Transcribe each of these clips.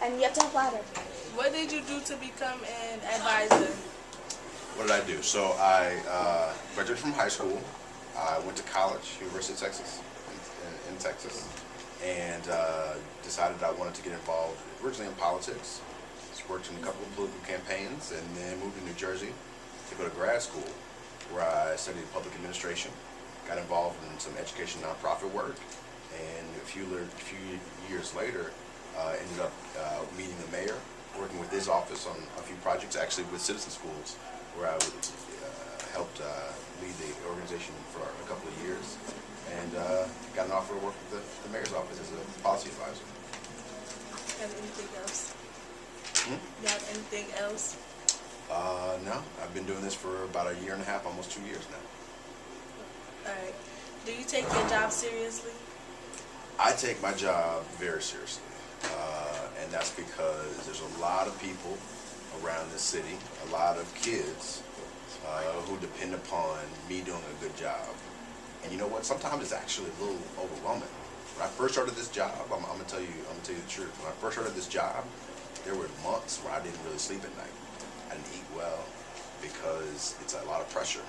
and you have to have ladder. What did you do to become an advisor? What did I do? So I graduated from high school. I went to college, University of Texas, in Texas, and decided I wanted to get involved originally in politics. Just worked in a couple of political campaigns, and then moved to New Jersey to go to grad school, where I studied public administration. Got involved in some education nonprofit work, and a few years later, ended up meeting the mayor, working with his office on a few projects, actually with citizen schools, where I helped lead the organization for a couple of years, and got an offer to work with the mayor's office as a policy advisor. Have anything else? Hmm? You have anything else? No, I've been doing this for about a year and a half, almost 2 years now. All right. Do you take your job seriously? I take my job very seriously, and that's because there's a lot of people around this city, a lot of kids who depend upon me doing a good job. And you know what? Sometimes it's actually a little overwhelming. When I first started this job, I'm gonna tell you the truth. When I first started this job, there were months where I didn't really sleep at night. I didn't eat well because it's a lot of pressure.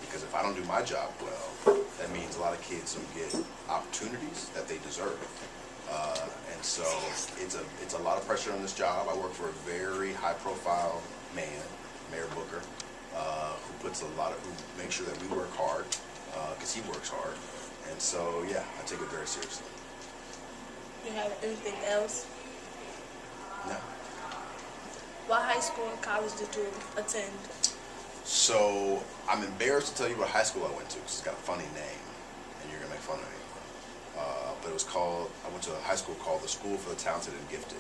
Because if I don't do my job well, that means a lot of kids don't get opportunities that they deserve. And so it's a lot of pressure on this job. I work for a very high-profile man, Mayor Booker, who makes sure that we work hard, because he works hard. And so, yeah, I take it very seriously. You have anything else? No. What high school and college did you attend? So I'm embarrassed to tell you what high school I went to, because it's got a funny name, and you're gonna make fun of me. But I went to a high school called the School for the Talented and Gifted.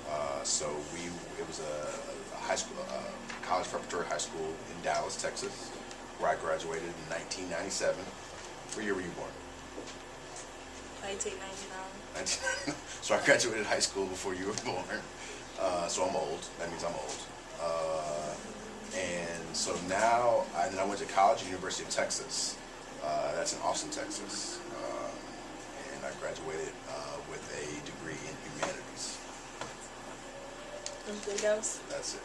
It was a high school, college preparatory high school in Dallas, Texas, where I graduated in 1997. What year were you born? 1999. So I graduated high school before you were born. So I'm old. That means I'm old. And so now, and then I went to college at the University of Texas. That's in Austin, Texas. And I graduated with a degree in humanities. Anything else? That's it.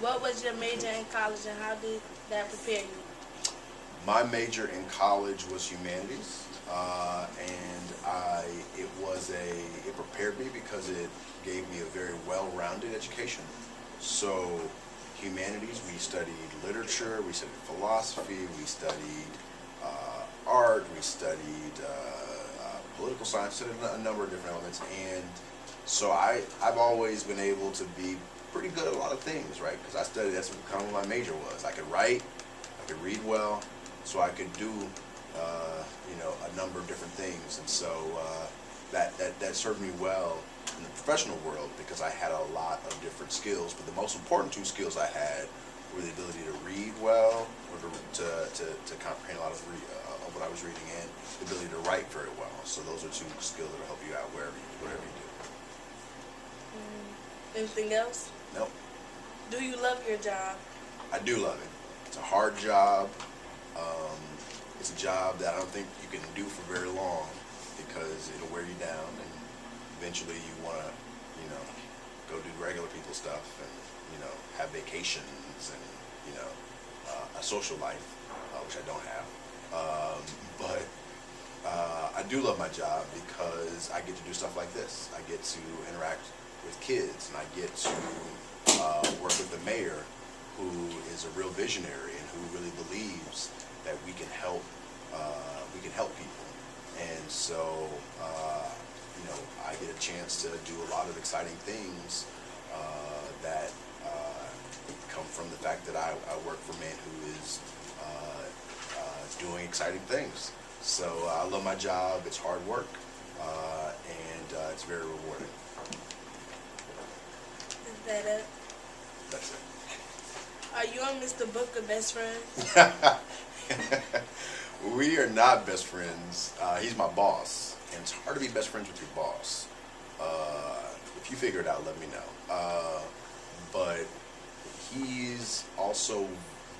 What was your major in college and how did that prepare you? My major in college was humanities, and it prepared me because it gave me a very well-rounded education. So humanities, we studied literature, we studied philosophy, we studied art, we studied political science, studied a number of different elements. And so I've always been able to be pretty good at a lot of things, right? Because I studied, that's kind of what my major was. I could write, I could read well, so I could do a number of different things. And so that served me well in the professional world because I had a lot of different skills. But the most important two skills I had were the ability to read well, or to comprehend a lot of what I was reading, and the ability to write very well. So those are two skills that will help you out whatever you do. Anything else? Nope. Do you love your job? I do love it. It's a hard job. It's a job that I don't think you can do for very long because it'll wear you down, and eventually you want to, go do regular people stuff and, have vacations and, a social life, which I don't have. But I do love my job because I get to do stuff like this. I get to interact with kids, and I get to work with the mayor, who is a real visionary and who really believes that we can help people. And so I get a chance to do a lot of exciting things that come from the fact that I work for a man who is doing exciting things. So I love my job. It's hard work, and it's very rewarding. Is that it? That's it. Are you and Mr. Booker best friends? We are not best friends. He's my boss, and it's hard to be best friends with your boss. If you figure it out, let me know. But he's also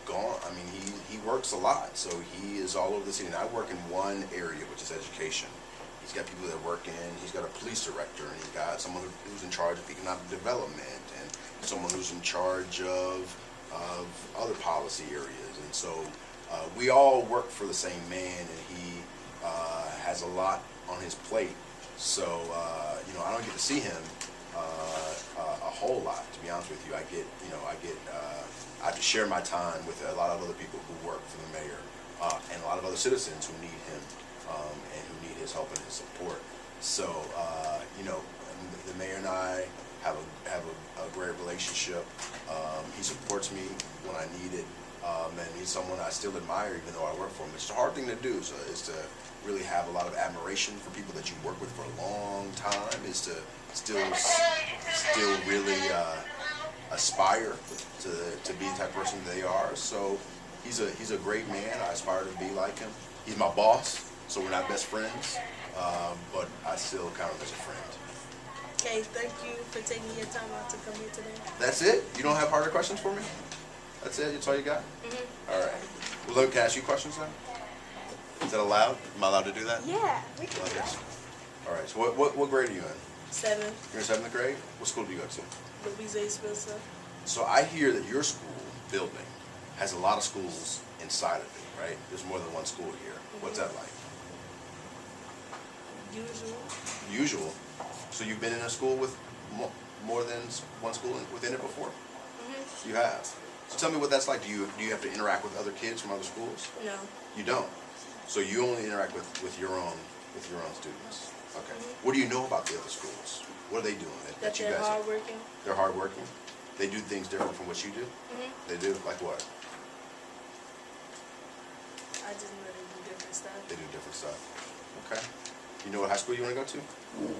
gone. I mean, he works a lot, so he is all over the city. And I work in one area, which is education. He's got people that work in. He's got a police director, and he's got someone who's in charge of economic development, and someone who's in charge of other policy areas. And so we all work for the same man, and he has a lot on his plate. So I don't get to see him a whole lot, to be honest with you. I have to share my time with a lot of other people who work for the mayor, and a lot of other citizens who need him and who need his help and his support. So the mayor and I have a great relationship. He supports me when I need it, and he's someone I still admire even though I work for him. It's a hard thing to do, so is to really have a lot of admiration for people that you work with for a long time, is to still really aspire to be the type of person they are. So he's a great man. I aspire to be like him. He's my boss, so we're not best friends, but I still count him as a friend. Okay, thank you for taking your time out to come here today. That's it? You don't have harder questions for me? That's it? That's all you got? All right. Well, let me ask you questions then. Is that allowed? Am I allowed to do that? Yeah, we can. Okay. All right. So what grade are you in? 7. You're in 7th grade? What school do you go to? Louise A. Spencer. So I hear that your school building has a lot of schools inside of it, right? There's more than one school here. What's that like? Usual. Usual? So you've been in a school with more than one school within it before? You have. So tell me what that's like. Do you have to interact with other kids from other schools? No. You don't. So you only interact with your own students. Okay. What do you know about the other schools? What are they doing? That they're hardworking. They're hardworking. They do things different from what you do. They do. Like what? I just know they do different stuff. They do different stuff. Okay. You know what high school you want to go to? You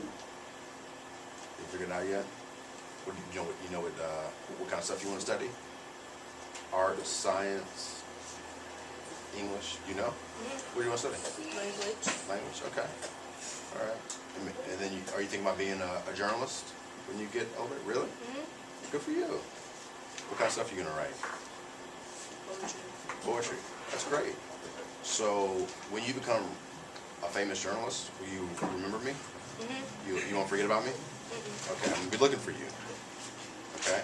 figured it out yet? What do you know what kind of stuff you want to study? Art, science, English. You know? What do you want to study? Language. Language. Okay. All right. And then are you thinking about being a journalist when you get older? Really? Good for you. What kind of stuff are you gonna write? Poetry. Poetry. That's great. So when you become a famous journalist, will you remember me? You won't forget about me? Okay, I'm gonna be looking for you. Okay?